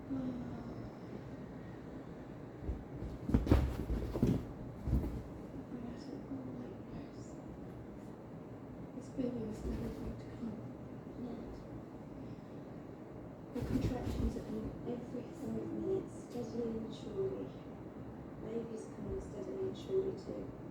This baby was never going to come. Yeah. The contractions at Every 5 minutes, steadily and surely. Baby's coming steadily and surely too.